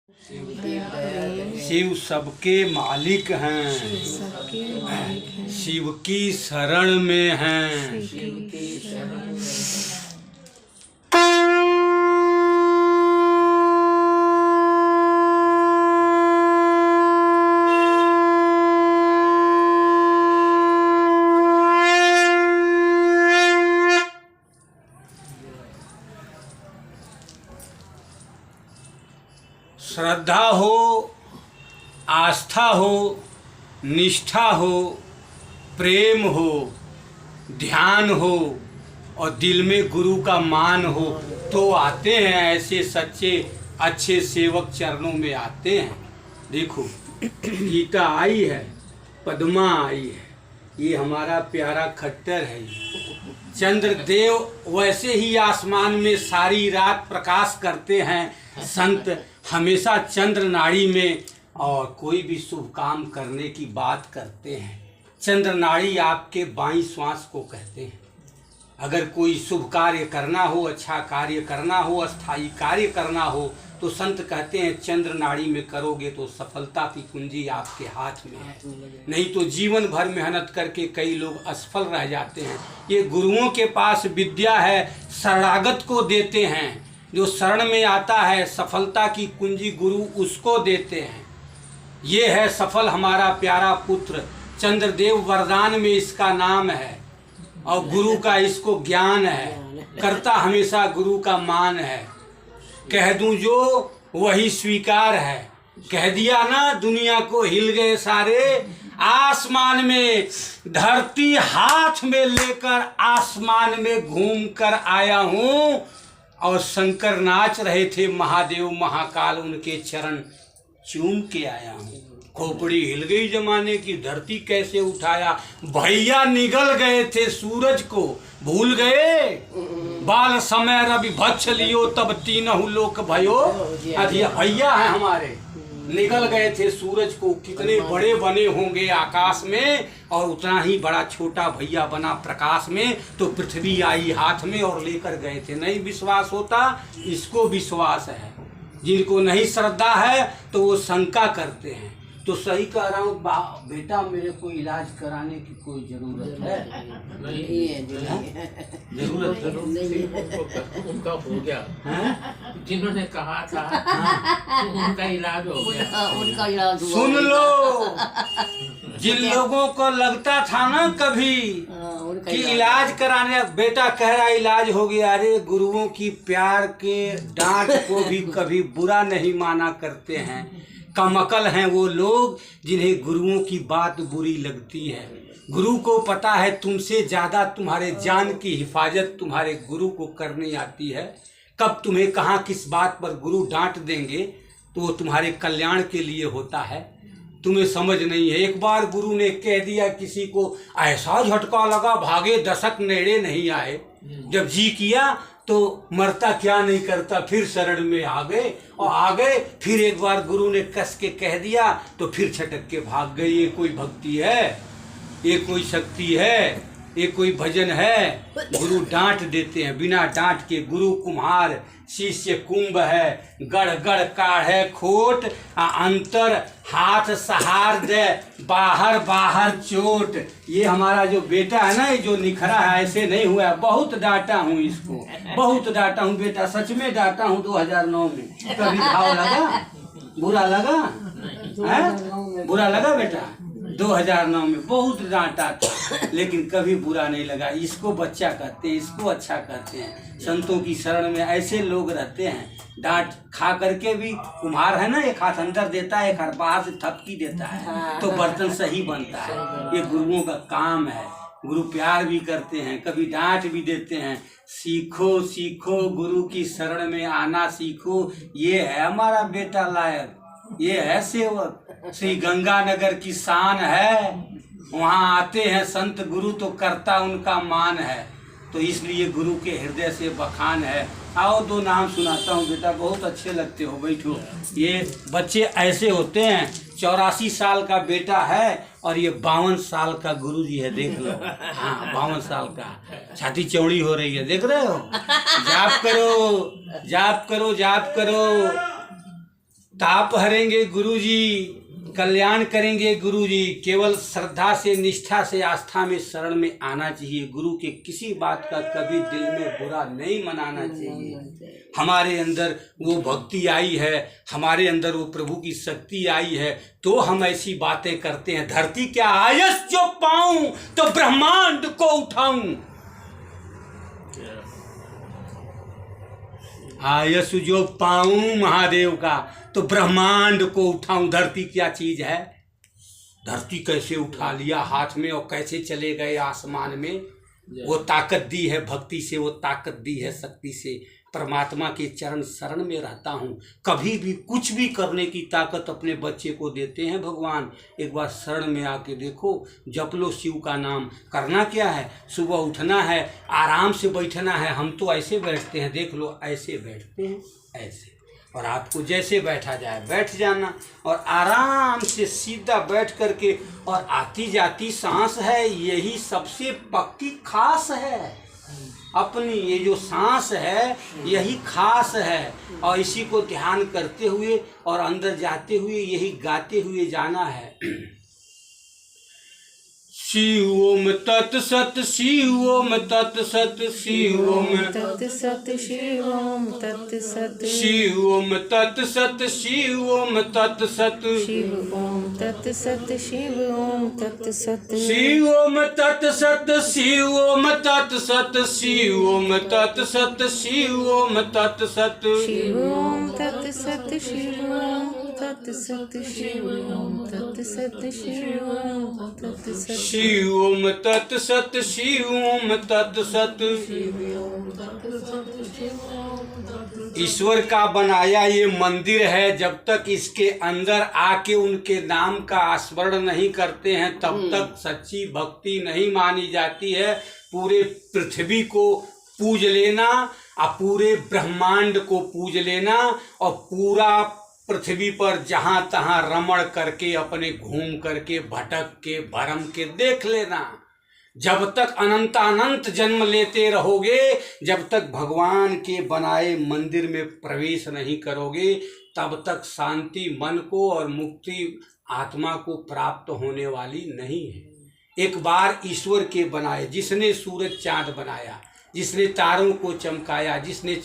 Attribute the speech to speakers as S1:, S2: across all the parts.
S1: शिव सबके मालिक हैं, शिव की शरण में हैं। श्रद्धा हो, आस्था हो, निष्ठा हो, प्रेम हो, ध्यान हो और दिल में गुरु का मान हो तो आते हैं ऐसे सच्चे अच्छे सेवक चरणों में आते हैं। देखो गीता आई है, पद्मा आई है, ये हमारा प्यारा खट्टर है। चंद्रदेव वैसे ही आसमान में सारी रात प्रकाश करते हैं। संत हमेशा चंद्र नाड़ी में और कोई भी शुभ काम करने की बात करते हैं। चंद्र नाड़ी आपके बाईं श्वास को कहते हैं। अगर कोई शुभ कार्य करना हो, अच्छा कार्य करना हो, अस्थाई कार्य करना हो तो संत कहते हैं चंद्र नाड़ी में करोगे तो सफलता की कुंजी आपके हाथ में है। नहीं तो जीवन भर मेहनत करके कई लोग असफल रह जाते हैं। ये गुरुओं के पास विद्या है, शरणागत को देते हैं। जो शरण में आता है सफलता की कुंजी गुरु उसको देते हैं। ये है सफल हमारा प्यारा पुत्र चंद्रदेव, वरदान में इसका नाम है और गुरु का इसको ज्ञान है। करता हमेशा गुरु का मान है। कह दूं जो वही स्वीकार है। कह दिया ना दुनिया को हिल गए सारे। आसमान में धरती हाथ में लेकर आसमान में घूम कर आया हूँ। और शंकर नाच रहे थे महादेव महाकाल, उनके चरण चूम के आया हूँ। खोपड़ी हिल गई जमाने की, धरती कैसे उठाया। भैया निगल गए थे सूरज को भूल गए। बाल समय रवि भक्ष लियो तब तीनहु लोक भयो। अधिया भैया है हमारे, निगल गए थे सूरज को। कितने बड़े बने होंगे आकाश में और उतना ही बड़ा छोटा भैया बना प्रकाश में। तो पृथ्वी आई हाथ में और लेकर गए थे। नहीं विश्वास होता, इसको विश्वास है। जिनको नहीं श्रद्धा है तो वो शंका करते हैं। तो सही कह रहा हूँ बेटा, मेरे को इलाज कराने की कोई जरूरत है? नहीं है। जरूरत
S2: उनका हो गया है? जिन्होंने कहा था उनका इलाज हो गया।
S3: उनका इलाज हुआ।
S1: सुन लो, जिन लोगों को लगता था ना कभी कि इलाज कराने, बेटा कह रहा इलाज हो गया। अरे गुरुओं की प्यार के डांट को भी कभी बुरा नहीं माना करते हैं। कमकल हैं वो लोग जिन्हें गुरुओं की बात बुरी लगती है। गुरु को पता है तुमसे ज़्यादा तुम्हारे जान की हिफाजत तुम्हारे गुरु को करनी आती है। कब तुम्हें कहाँ किस बात पर गुरु डांट देंगे तो वो तुम्हारे कल्याण के लिए होता है। तुम्हें समझ नहीं है। एक बार गुरु ने कह दिया किसी को, ऐसा झटका लगा भागे दशक नेड़े नहीं आए। जब जी किया तो मरता क्या नहीं करता, फिर शरण में आ गए और आ गए। फिर एक बार गुरु ने कस के कह दिया तो फिर छटक के भाग गए। ये कोई भक्ति है? ये कोई शक्ति है? ये कोई भजन है? गुरु डांट देते हैं। बिना डांट के गुरु कुम्हार शिष्य कुंभ है। गढ़ गढ़ काढ़े खोट अंतर हाथ सहार दे बाहर बाहर चोट। ये हमारा जो बेटा है ना, ये जो निखरा है, ऐसे नहीं हुआ। बहुत डांटा हूँ इसको, बहुत डांटा हूँ बेटा, सच में डांटा हूँ। 2009 में कभी भाव लगा? बुरा लगा है? बुरा लगा बेटा? 2009 में बहुत डांटा था लेकिन कभी बुरा नहीं लगा। इसको बच्चा कहते हैं, इसको अच्छा कहते हैं। संतों की शरण में ऐसे लोग रहते हैं। डांट खा करके भी, कुम्हार है ना, एक हाथ अंदर देता है, एक हाथ बाहर से थपकी देता है तो बर्तन सही बनता है। ये गुरुओं का काम है। गुरु प्यार भी करते हैं, कभी डांट भी देते हैं। सीखो सीखो गुरु की शरण में आना सीखो। ये है हमारा बेटा लायक, ये है सेवक। श्री गंगानगर की शान है। वहाँ आते हैं संत गुरु तो करता उनका मान है। तो इसलिए गुरु के हृदय से बखान है। आओ दो नाम सुनाता हूँ बेटा, बहुत अच्छे लगते हो, बैठो। ये बच्चे ऐसे होते हैं। 84 साल का बेटा है और ये 52 साल का गुरु जी है, देख लो। हाँ 52 साल का, छाती चौड़ी हो रही है, देख रहे हो। जाप करो जाप करो जाप करो। ताप हरेंगे गुरुजी, कल्याण करेंगे गुरुजी। केवल श्रद्धा से, निष्ठा से, आस्था में, शरण में आना चाहिए। गुरु के किसी बात का कभी दिल में बुरा नहीं मनाना चाहिए। हमारे अंदर वो भक्ति आई है, हमारे अंदर वो प्रभु की शक्ति आई है, तो हम ऐसी बातें करते हैं। धरती क्या आयस जो पाऊं तो ब्रह्मांड को उठाऊं, आयस जो पाऊं महादेव का तो ब्रह्मांड को उठाऊं। धरती क्या चीज है? धरती कैसे उठा लिया हाथ में और कैसे चले गए आसमान में। वो ताकत दी है भक्ति से, वो ताकत दी है शक्ति से। परमात्मा के चरण शरण में रहता हूँ। कभी भी कुछ भी करने की ताकत अपने बच्चे को देते हैं भगवान। एक बार शरण में आके देखो, जप लो शिव का नाम। करना क्या है? सुबह उठना है, आराम से बैठना है। हम तो ऐसे बैठते हैं, देख लो ऐसे बैठते हैं, ऐसे। और आपको जैसे बैठा जाए बैठ जाना, और आराम से सीधा बैठ करके, और आती जाती सांस है, यही सबसे पक्की खास है। अपनी ये जो सांस है यही खास है, और इसी को ध्यान करते हुए और अंदर जाते हुए यही गाते हुए जाना है। शिव ओम तत्सत, शिव ओम तत्सत, शिव ओम
S3: तत्सत, शिव ओम तत्सत,
S1: शिव ओम तत्सत, शिव ओम तत्सत,
S3: शिव ओम तत्सत, शिव ओम तत्सत,
S1: शिव ओम तत्सत, शिव ओम तत्सत, शिव ओम तत्सत, शिव ओम तत्सत,
S3: शिव ओम तत्सत, शिव ओम तत्सत, शिव ओम तत्सत, शिव ओम तत्सत,
S1: शिव ओम तत्सत, शिव ओम तत्सत। ईश्वर का बनाया ये मंदिर है, जब तक इसके अंदर आके उनके नाम का स्मरण नहीं करते हैं तब तक सच्ची भक्ति नहीं मानी जाती है। पूरे पृथ्वी को पूज लेना, और पूरे ब्रह्मांड को पूज लेना, और पूरा पृथ्वी पर जहां तहां रमण करके, अपने घूम करके, भटक के, भरम के देख लेना। जब तक अनंत अनंत जन्म लेते रहोगे, जब तक भगवान के बनाए मंदिर में प्रवेश नहीं करोगे, तब तक शांति मन को और मुक्ति आत्मा को प्राप्त होने वाली नहीं है। एक बार ईश्वर के बनाए, जिसने सूरज चांद बनाया, जिसने तारों को चमकाया, जिसने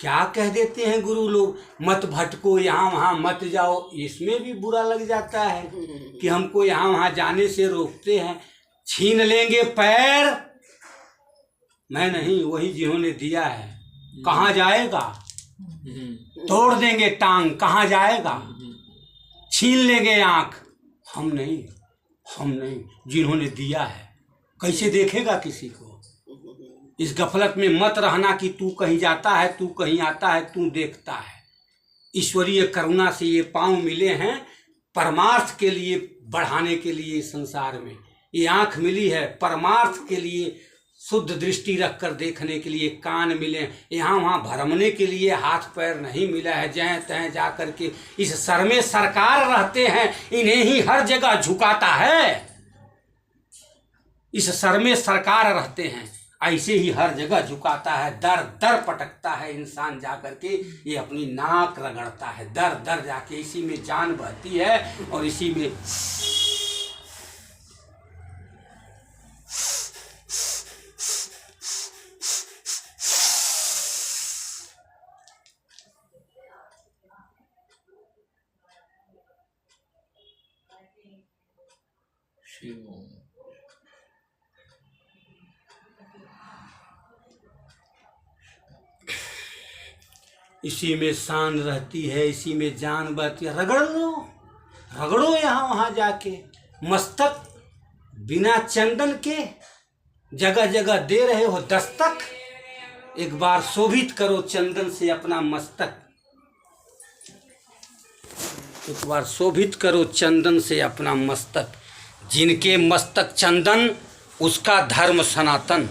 S1: क्या कह देते हैं गुरु लोग, मत भटको, यहाँ वहाँ मत जाओ। इसमें भी बुरा लग जाता है कि हमको यहाँ वहाँ जाने से रोकते हैं। छीन लेंगे पैर, मैं नहीं, वही जिन्होंने दिया है। कहाँ जाएगा? तोड़ देंगे टांग, कहाँ जाएगा? छीन लेंगे आँख, हम नहीं, हम नहीं, जिन्होंने दिया है। कैसे देखेगा किसी को? इस गफलत में मत रहना कि तू कहीं जाता है, तू कहीं आता है, तू देखता है। ईश्वरीय करुणा से ये पांव मिले हैं परमार्थ के लिए बढ़ाने के लिए। संसार में ये आंख मिली है परमार्थ के लिए, शुद्ध दृष्टि रखकर देखने के लिए। कान मिले यहाँ वहाँ भरमने के लिए, हाथ पैर नहीं मिला है जहाँ तहाँ जा कर के। इस सर में सरकार रहते हैं, इन्हें ही हर जगह झुकाता है। इस सर में सरकार रहते हैं, ऐसे ही हर जगह झुकाता है। दर दर पटकता है इंसान जा करके, ये अपनी नाक रगड़ता है दर दर जाके। इसी में जान बहती है और इसी में इसी में शान रहती है, इसी में जान बहती है। रगड़ लो, रगड़ो यहाँ वहाँ जाके। मस्तक बिना चंदन के जगह जगह दे रहे हो दस्तक, एक बार शोभित करो चंदन से अपना मस्तक। एक बार शोभित करो चंदन से अपना मस्तक। जिनके मस्तक चंदन, उसका धर्म सनातन,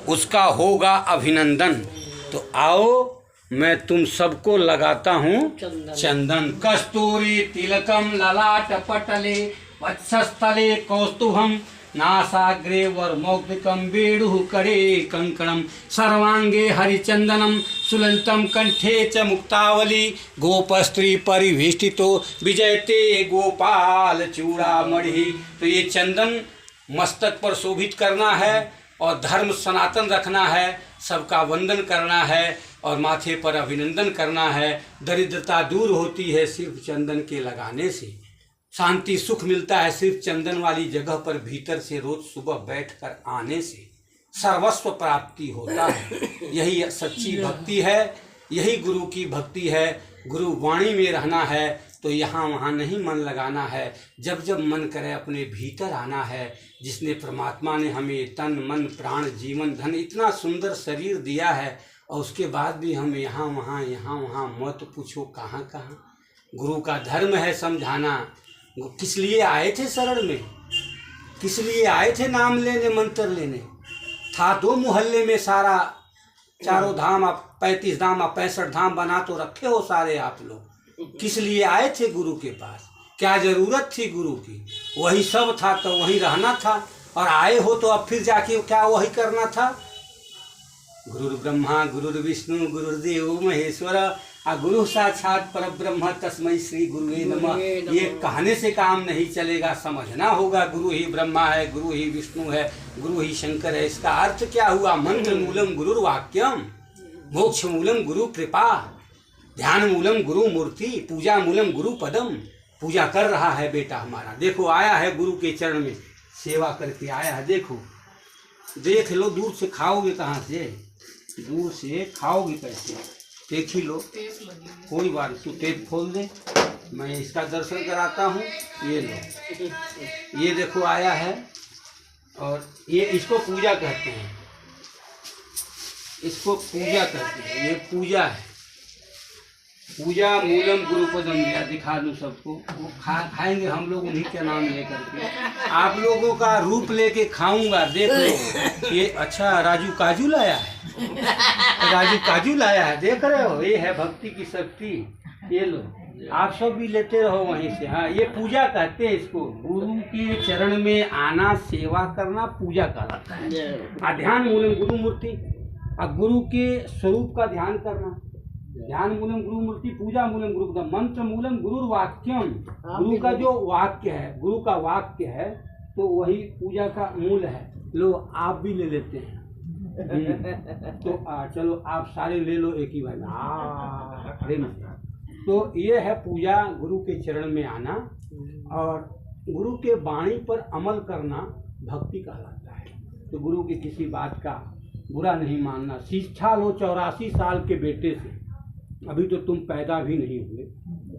S1: उसका होगा अभिनंदन। तो आओ मैं तुम सबको लगाता हूँ चंदन। कस्तूरी तिलकम ललाट पटले वत्सस्थले कौस्तुभम नासाग्रे वर्मौक्तिकं वेणुः करे कंकणम सर्वांगे हरिचंदनम सुललितम कंठे च मुक्तावली गोपस्त्री परिवेष्टितो विजयते गोपाल चूड़ामणि। तो ये चंदन मस्तक पर शोभित करना है और धर्म सनातन रखना है, सबका वंदन करना है और माथे पर अभिनंदन करना है। दरिद्रता दूर होती है सिर्फ चंदन के लगाने से, शांति सुख मिलता है सिर्फ चंदन वाली जगह पर भीतर से रोज सुबह बैठकर आने से, सर्वस्व प्राप्ति होता है। यही सच्ची भक्ति है, यही गुरु की भक्ति है। गुरु वाणी में रहना है तो यहाँ वहाँ नहीं मन लगाना है, जब जब मन करे अपने भीतर आना है। जिसने परमात्मा ने हमें तन मन प्राण जीवन धन इतना सुंदर शरीर दिया है और उसके बाद भी हम यहाँ वहाँ मत पूछो कहाँ कहाँ। गुरु का धर्म है समझाना। किस लिए आए थे शरण में, किस लिए आए थे नाम लेने मंत्र लेने? था 2 मोहल्ले में सारा, चारों धाम आप 35 धाम आप 65 धाम बना तो रखे हो सारे आप लोग। किस लिए आए थे गुरु के पास? क्या जरूरत थी गुरु की? वही सब था तो वही रहना था, और आए हो तो अब फिर जाके क्या वही करना था? गुरु ब्रह्मा गुरु विष्णु गुरुदेव महेश्वर गुरु साक्षात परब्रह्म तस्मै श्री गुरुवे नमः। ये कहने से काम नहीं चलेगा, समझना होगा। गुरु ही ब्रह्मा है, गुरु ही विष्णु है, गुरु ही शंकर है। इसका अर्थ क्या हुआ? मंत्र मूलम गुरु वाक्यम, मोक्ष मूलम गुरु कृपा, ध्यान मूलम गुरु मूर्ति, पूजा मूलम गुरु पदम। पूजा कर रहा है बेटा हमारा, देखो आया है गुरु के चरण में सेवा करके आया है। देखो देख लो, दूर से खाओगे कहाँ से? दूर से खाओगे कैसे? देख ही लो, कोई बात तू टेप खोल दे, मैं इसका दर्शन कराता हूँ। ये लो, ये देखो आया है, और ये इसको पूजा कहते हैं, इसको पूजा कहते हैं। ये पूजा है, पूजा मूलम गुरुपदम। या दिखा दूँ सबको, वो खाएंगे हम लोग उन्हीं के नाम लेकर के। आप लोगों का रूप लेके खाऊंगा, देख लो। ये अच्छा राजू काजू लाया है, राजू काजू लाया है, देख रहे हो? ये है भक्ति की शक्ति। ये लो, आप सब भी लेते रहो वहीं से। हाँ, ये पूजा कहते हैं इसको। गुरु के चरण में आना, सेवा करना पूजा कहलाता है। ध्यान मूलम गुरु मूर्ति, गुरु के स्वरूप का ध्यान करना। ध्यान मूलम गुरु मूर्ति, पूजा मूलम गुरु पदम, मंत्र मूलम गुरु वाक्यम। गुरु का जो वाक्य है, गुरु का वाक्य है, तो वही पूजा का मूल है। लो आप भी ले लेते हैं। तो चलो आप सारे ले लो एक ही भाई। तो ये है पूजा, गुरु के चरण में आना और गुरु के वाणी पर अमल करना भक्ति कहलाता है। तो गुरु की किसी बात का बुरा नहीं मानना। शिक्षा लो 84 साल के बेटे से, अभी तो तुम पैदा भी नहीं हुए,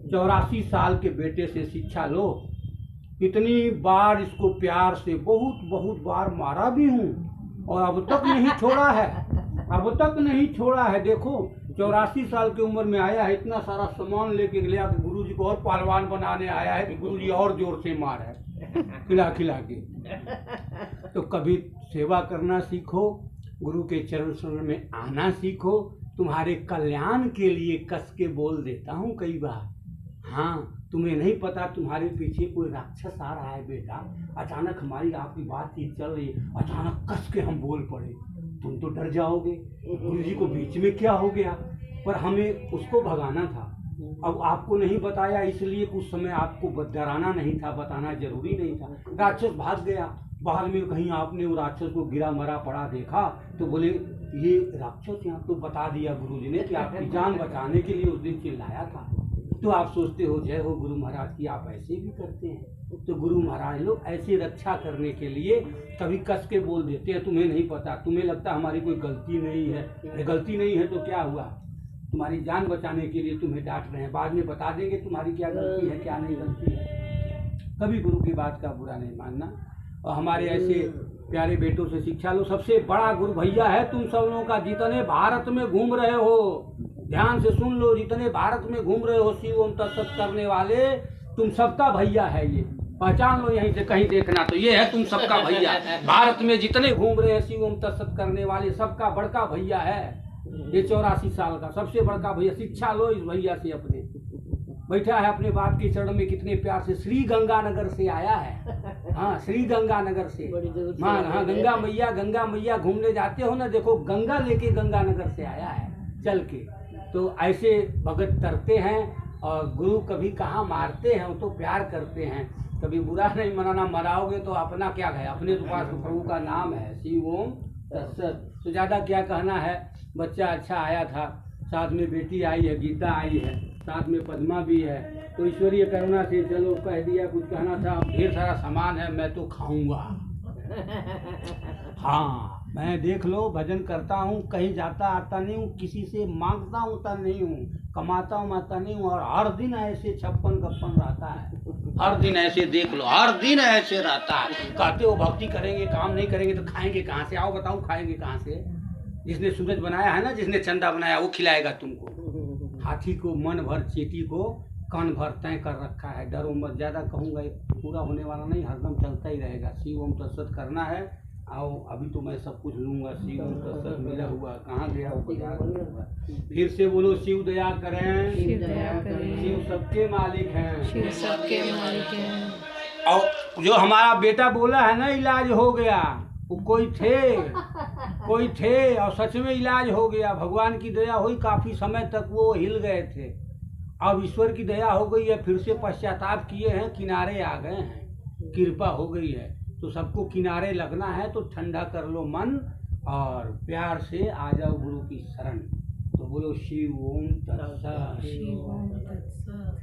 S1: 84 साल के बेटे से शिक्षा लो। कितनी बार इसको प्यार से बहुत बार मारा भी हूँ और अब तक नहीं छोड़ा है, अब तक नहीं छोड़ा है। देखो 84 साल की उम्र में आया है, इतना सारा सामान लेके गया कि गुरुजी को और पहलवान बनाने आया है कि गुरुजी और जोर से मार है खिला खिला के। तो कभी सेवा करना सीखो, गुरु के चरण में आना सीखो। तुम्हारे कल्याण के लिए कस के बोल देता हूँ कई बार। हाँ, तुम्हें नहीं पता तुम्हारे पीछे कोई राक्षस आ रहा है बेटा। अचानक हमारी आपकी बातचीत चल रही है, अचानक कस के हम बोल पड़े, तुम तो डर जाओगे, गुरुजी को बीच में क्या हो गया। पर हमें उसको भगाना था। अब आपको नहीं बताया इसलिए कुछ समय आपको डराना नहीं था, बताना जरूरी नहीं था। राक्षस भाग गया, बाहर में कहीं आपने वो राक्षस को गिरा मरा पड़ा देखा तो बोले ये राक्षस, यहाँ तो बता दिया गुरुजी ने कि आपकी जान बचाने के लिए उस दिन चिल्लाया था। तो आप सोचते हो जय हो गुरु महाराज की, आप ऐसे भी करते हैं। तो गुरु महाराज लोग ऐसे रक्षा करने के लिए कभी कस के बोल देते हैं। तुम्हें नहीं पता, तुम्हें लगता हमारी कोई गलती नहीं है। गलती नहीं है तो क्या हुआ, तुम्हारी जान बचाने के लिए तुम्हें डांट रहे हैं, बाद में बता देंगे तुम्हारी क्या गलती है क्या नहीं गलती है। कभी गुरु की बात का बुरा नहीं मानना और हमारे ऐसे प्यारे बेटों से शिक्षा लो। सबसे बड़ा गुरु भैया है तुम सब लोगों का, जितने भारत में घूम रहे हो, ध्यान से सुन लो, जितने भारत में घूम रहे हो शिव ओम तत्सत करने वाले, तुम सबका भैया है। ये पहचान लो, यहीं से कहीं देखना तो ये है तुम सबका भैया। भारत में जितने घूम रहे हैं शिव ओम तत्सत करने वाले, सबका बड़का भैया है ये 84 साल का सबसे बड़का भैया। शिक्षा लो इस भैया से अपने। बैठा है अपने बाप के चरण में, कितने प्यार से। श्री गंगानगर से आया है, हाँ श्री गंगानगर से। हाँ हाँ, गंगा मैया घूमने जाते हो ना, देखो गंगा लेके गंगानगर से आया है चल के। तो ऐसे भगत तरते हैं, और गुरु कभी कहाँ मारते हैं, वो तो प्यार करते हैं। कभी बुरा नहीं मनाना, मराओगे तो अपना क्या है, अपने तो पास प्रभु का नाम है, शिव ओम तत्सत। तो ज़्यादा क्या कहना है। बच्चा अच्छा आया था, साथ में बेटी आई है, गीता आई है, साथ में पद्मा भी है। तो ईश्वरीय करुणा से चलो कह दिया, कुछ कहना था। ढेर सारा सामान है, मैं तो खाऊंगा। हाँ, मैं देख लो भजन करता हूँ, कहीं जाता आता नहीं हूँ, किसी से मांगता उता नहीं हूँ, कमाता उमाता नहीं हूँ, और हर दिन ऐसे 56-56 रहता है। हर दिन ऐसे देख लो, हर दिन ऐसे रहता है। कहते हो भक्ति करेंगे, काम नहीं करेंगे तो खाएंगे कहाँ से? आओ बताओ, खाएंगे कहाँ से? जिसने सूरज बनाया है ना, जिसने चंदा बनाया, वो खिलाएगा तुमको। हाथी को मन भर, चेटी को कान भर तय कर रखा है। डरो मत, ज़्यादा कहूँगा पूरा होने वाला नहीं, हरदम चलता ही रहेगा। शिव ओम तत्सत करना है। आओ, अभी तो मैं सब कुछ लूँगा। शिव ओम तत्सत मिला हुआ, कहाँ गया वो बाजार? फिर से बोलो, शिव दया करें,
S3: शिव दया करें,
S1: शिव सबके मालिक हैं,
S3: शिव सबके मालिक हैं।
S1: और जो हमारा बेटा बोला है ना इलाज हो गया, वो कोई थे और सच में इलाज हो गया। भगवान की दया हुई, काफ़ी समय तक वो हिल गए थे। अब ईश्वर की दया हो गई है, फिर से पश्चाताप किए हैं, किनारे आ गए हैं, कृपा हो गई है। तो सबको किनारे लगना है, तो ठंडा कर लो मन और प्यार से आ जाओ गुरु की शरण। तो बोलो शिव ओम तत्सत।
S3: शिव ओम तत्सत।